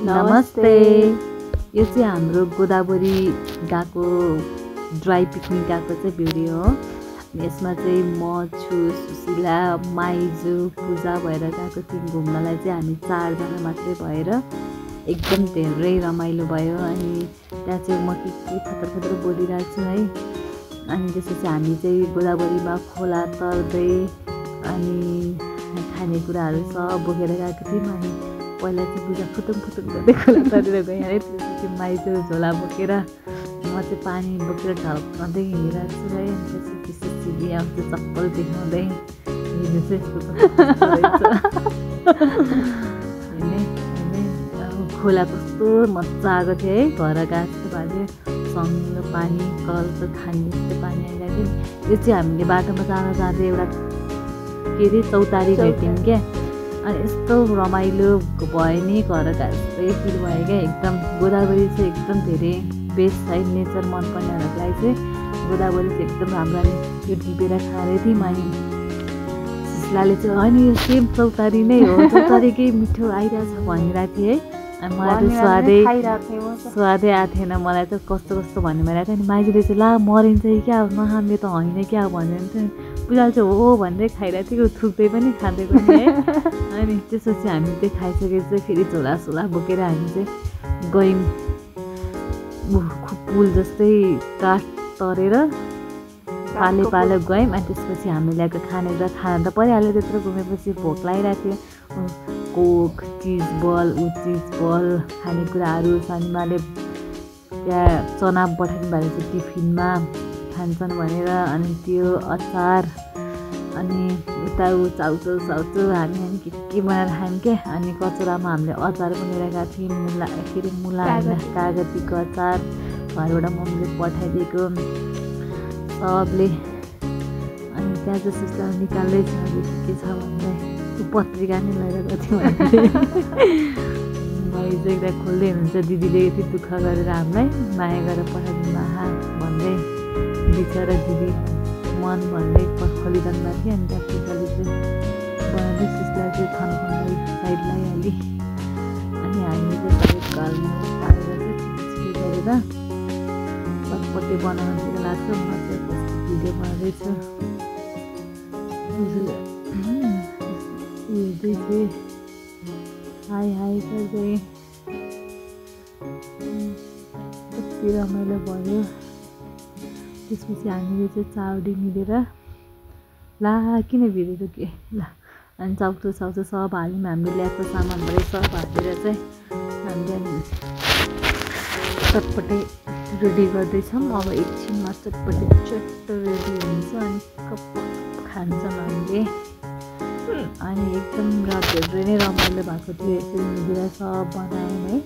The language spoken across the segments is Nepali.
नमस्ते। यो चाहिँ हाम्रो गोदावरी गएको ड्राई पिकनिक गएको चाहिँ भिडियो हो। यसमा चाहिँ म छु, सुशीला, माइजू, पूजा भएर गएको थियौँ घुम्नलाई। चाहिँ हामी 4 जना मात्रै भएर एकदम धेरै रमाइलो भयो। अनि त्यहाँ चाहिँ म के फतर बोलिरहेको छु है। अनि त्यसपछि हामी चाहिँ गोदावरीमा खोला तर्दै अनि खानेकुराहरू सब बोकेर गएको थियौँ। अनि पहिला चाहिँ पूजा फुतुङ गर्दै खोला तरेर गएँ है। त्यसपछि माइजू झोला बोकेर म चाहिँ पानी बोकेर ढल्काउँदै हिँडिरहेको छु है। अनि त्यसपछि सिली आउँछ चप्पल देखाउँदै हिँड्नु चाहिँ यस्तो खोला कस्तो मजा आएको थियो है। घर गएको जस्तो भएको थियो, सङ्लो पानी कलर खाने जस्तो पानी आइरहेको थियो। यो चाहिँ हामीले बाटोमा जाँदा एउटा के अरे चौतारी भेट्यौँ क्या। अनि यस्तो रमाइलो भयो नि, घर जस्तै फिल भयो क्या। एकदम गोदावरी चाहिँ एकदम धेरै बेस्ट है। नेचर मनपर्नेहरूलाई चाहिँ गोदावरी चाहिँ एकदम राम्रो। अनि त्यो टिपेर खाँदै थियौँ। अनि सुशीलाले चाहिँ होइन यो सेम चौतारी नै हो, चौतारीकै मिठो आइरहेछ भनिरहेको थिएँ है। अनि मलाई चाहिँ स्वादै आएको थिएन। मलाई त कस्तो भन्ने भइरहेको थियो। अनि माइजूले चाहिँ ला मरिन्छ कि क्या, नखाने त होइन क्या भनेर थियो। पूजाले चाहिँ हो भनेर खाइरहेको थियो, थुक्दै पनि खाँदै पनि है। अनि त्यसपछि हामी चाहिँ खाइसकेर चाहिँ फेरि झोला बोकेर हामी चाहिँ गयौँ पुल जस्तै काठ तरेर पाले गयौँ। अनि त्यसपछि हामी ल्याएको खानेकुरा खाना त परिहाल्यो। त्यत्रो घुमेपछि भोक लागिरहेको थियो। कोक, चिज बल खानेकुराहरू सानीमाले त्यहाँ चना पठाउनु भएको थियो टिफिनमा खान्छन् भनेर। अनि त्यो अचार अनि उता चाउचाउ हामी के बनाएर खायौँ क्या। अनि कचौरामा हामीले अचार पनि लिएर गएको थियौँ, मुला कागतीको अचार घरबाट मम्मीले पठाइदिएको सबले। अनि त्यहाँ चाहिँ सुशीला निकाल्दैछ के छ भन्दै पत्रिका नै लिएर गएको थियौँ हामीले। भाइ चाहिँ एकदा खोल्दै हुनुहुन्छ, दिदीले यति दुःख गरेर हामीलाई माया गरेर पठाइदिनु आहा भन्दै बिचरा दिदी मन भन्दै खोलिरहनु भएको थियो। अनि त्यहाँ पूजाले चाहिँ बनाउँदै सुशीला चाहिँ खनखनलाई साइड लगाइहाली। अनि हामी चाहिँ सबै कालमा पारेर चाहिँ छिटो गरेर चटपटे बनाउनुतिर लाग्छ। म चाहिँ कस्तो भिडियो बनाउँदैछु हेर्दै थिएँ हाई गर्दै। कति रमाइलो भयो। त्यसपछि हामीले चाहिँ चाउडी मिलेर ला किन भिडेर के ल। अनि चाउचो सब हाल्यौँ। हामीले ल्याएको सामानहरू सब हालेर चाहिँ हामीले चटपटे रेडी गर्दैछौँ। अब एकछिनमा चटपटे चट्ट रेडी हुन्छ। अनि कप खान्छौँ हामीले। अनि एकदम धेरै नै रमाइलो भएको थियो। यसरी मिलेर सब बनायौँ है।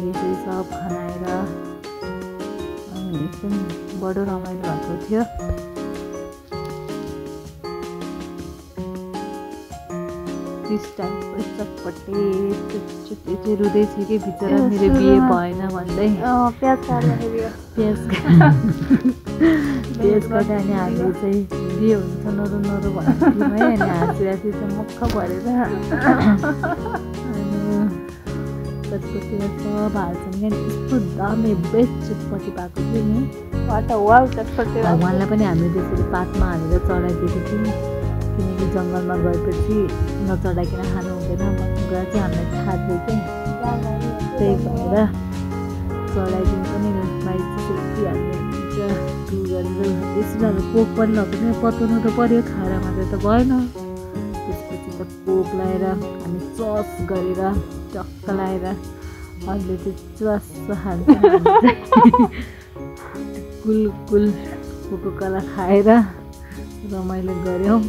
यसरी सब खनाएर अनि एकदम बडो रमाइलो भएको थियो। त्यस टाइमको चटपटे चाहिँ रुँदै थियो कि बिचरा मेरो बिहे भएन भन्दै प्याज काट्दा। अनि हामीले चाहिँ बिहे हुन्छ नरो भन्थ्यौँ है। अनि हाँसी चाहिँ मक्ख भरेर अनि चटपटे सब हाल्छौँ क्या। त्यस्तो दामी बेस्ट चटपटी भएको थियो नि। भगवान्लाई पनि हामीले त्यसरी पातमा हालेर चढाइदिएको थियौँ, किनकि जङ्गलमा गएपछि नचढाइकन खानु हुँदैन भन्ने कुरा चाहिँ हामीलाई थाहा थियो क्या। त्यही भएर चढाइदिनु पनि बाइक हामीले टु गरेर त्यसमा कोक पनि नपर्ने पताउनु त पऱ्यो, खाएर मात्रै त भएन। त्यसपछि त कोक लगाएर हामी चस गरेर टक्क लगाएर अहिले चाहिँ च्वास खान्छ। कुल कोकोकोला खाएर रमाइलो गऱ्यौँ।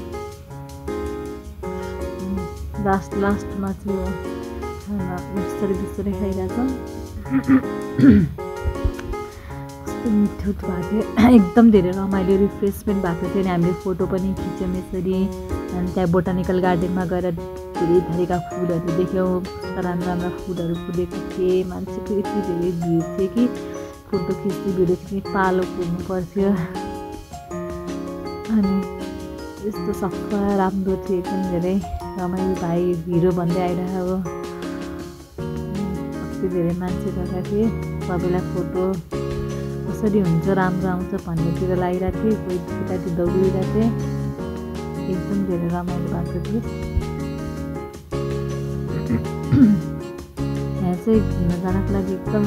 लास्टमा चाहिँ खाना बिस्तारै खाइरहेछौँ। कस्तो मिठो भएको थियो, एकदम धेरै रमाइलो रिफ्रेसमेन्ट भएको थियो। अनि हामीले फोटो पनि खिच्यौँ यसरी। अनि त्यहाँ बोटानिकल गार्डनमा गएर धेरै थरीका फुलहरू देख्यौँ। राम्रा फुलहरू फुलेको थिए। मान्छेको यति धेरै भिड थियो कि फोटो खिच्ने भिडियो खिच्ने पालो पुग्नु पर्थ्यो। अनि यस्तो सफा राम्रो थियो, एकदम धेरै रमाइलो भाइ हिरो भन्दै आइरहेको। कति धेरै मान्छे गएका थिए। सबैलाई फोटो कसरी हुन्छ राम्रो आउँछ भन्नेतिर लागिरहेको थिएँ। कोही केटाकेटी दौडिरहेको थिएँ। एकदम धेरै रमाइलो भएको थियो। यहाँ चाहिँ घुम्न जानको लागि एकदम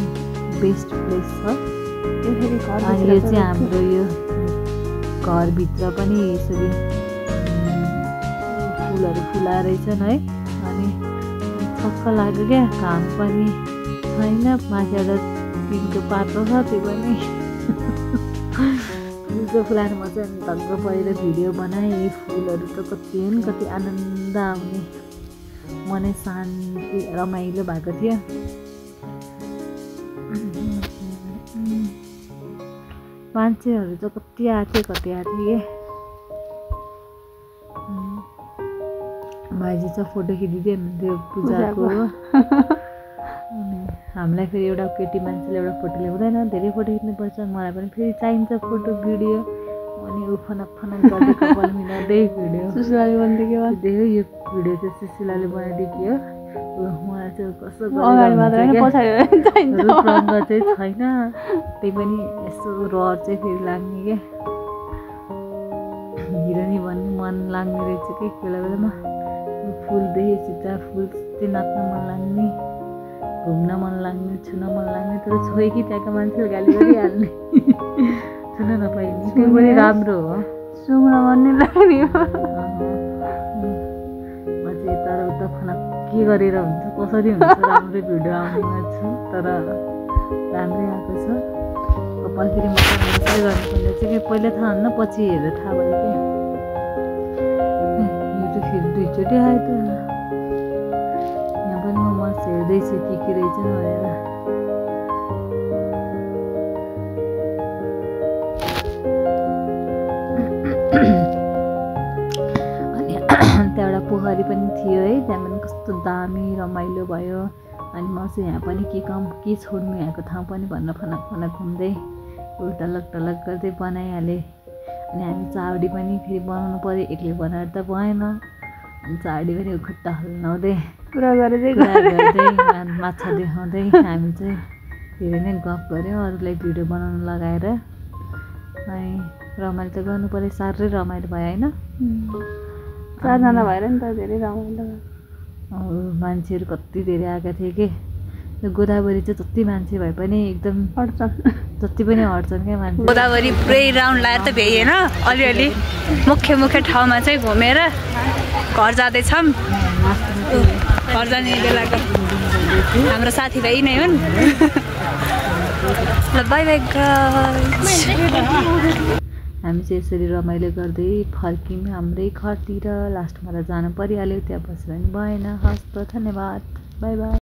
बेस्ट प्लेस छ। अनि यो चाहिँ हाम्रो यो घरभित्र पनि यसरी फुलहरू फुलाएर रहेछन् है। अनि छक्क लाग्यो क्या, घाम पनि छैन, माथिबाट टिनको पातो छ त्यो पनि फुलको फुलाएर म चाहिँ धग्ग परेर भिडियो बनाएँ। फुलहरू त कति कति आनन्द आउने, मनै शान्ति रमाइलो भएको थियो। मान्छेहरू चाहिँ कति आएको थियो कि भाइजी चाहिँ फोटो खिचिदियो हुनुहुन्थ्यो पूजाको। अनि हामीलाई फेरि एउटा केटी मान्छेले एउटा फोटो ल्याउँदैन, धेरै फोटो खिच्नुपर्छ। मलाई पनि फेरि चाहिन्छ फोटो भिडियो। अनि फनक गर्दै कपाल मिलाउँदै भिडियो सुशीलाले बनाइदियो। यो भिडियो चाहिँ सुशीलाले बनाइदियो। मलाई चाहिँ कस्तो रङ्ग चाहिँ छैन, त्यही पनि यस्तो रहर चाहिँ फेरि लाग्ने क्या। हिरोनी भन्ने मन लाग्ने रहेछ कि बेला बेलामा। फुल देखेपछि फुल चाहिँ नाच्न मन लाग्ने, घुम्न मन लाग्ने, छुन मन लाग्ने। तर छोए कि त्यहाँका मान्छेले गाली गरिहाल्ने, छुन नपाइने। त्यो पनि राम्रो हो, सुँग्न मन नै लाग्ने हो। म चाहिँ यता र उता फनक के गरेर हुन्छ, कसरी हुन्छ, राम्रै भिडियो आउने गर्छु। तर राम्रै आएको छ। कपाल फेरि मजाले गर्नुपर्ने चाहिँ कि पहिला थाहा हुन्न, पछि हेरेर थाहा भयो क्या। यो त फेरि दुईचोटि आयो त। यहाँ पनि म मस्त हेर्दैछु के रहेछ भनेर। अनि त्यहाँबाट पोखरी पनि थियो है, त्यहाँ पनि कस्तो दामी रमाइलो भयो। अनि म चाहिँ यहाँ पनि के छोड्नु यहाँको ठाउँ पनि भनेर फनक घुम्दै टलक गर्दै बनाइहालेँ। अनि हामी चाउडी पनि फेरि बनाउनु पऱ्यो, एक्लै बनाएर त भएन। अनि चाउडी पनि खुट्टा हल्लाउँदै कुरा गर्दै माछा देखाउँदै हामी चाहिँ धेरै नै गफ गऱ्यौँ, अरूलाई भिडियो बनाउनु लगाएर। अनि रमाइलो त गर्नु पऱ्यो, साह्रै रमाइलो भयो होइन। 4 जना भएर नि त धेरै रमाइलो भयो। मान्छेहरू कति धेरै आएका थिए कि। गोदावरी चाहिँ जति मान्छे भए पनि एकदम अड्छन्, जति पनि अड्छन् क्या मान्छे। गोदावरी पुरै राउन्ड लाएर त भ्याइएन, अलिअलि मुख्य ठाउँमा चाहिँ घुमेर घर जाँदैछौँ। घर जाने बेलाको हाम्रो साथीभाइ नै हुन्। ल बाई बाई गाइस। हामी चाहिँ यसरी रमाइलो गर्दै फर्क्यौँ हाम्रै घरतिर। लास्टमा त जानु परिहाल्यो, त्यहाँ बसेर पनि भएन। हस् त, धन्यवाद, बाई बाई।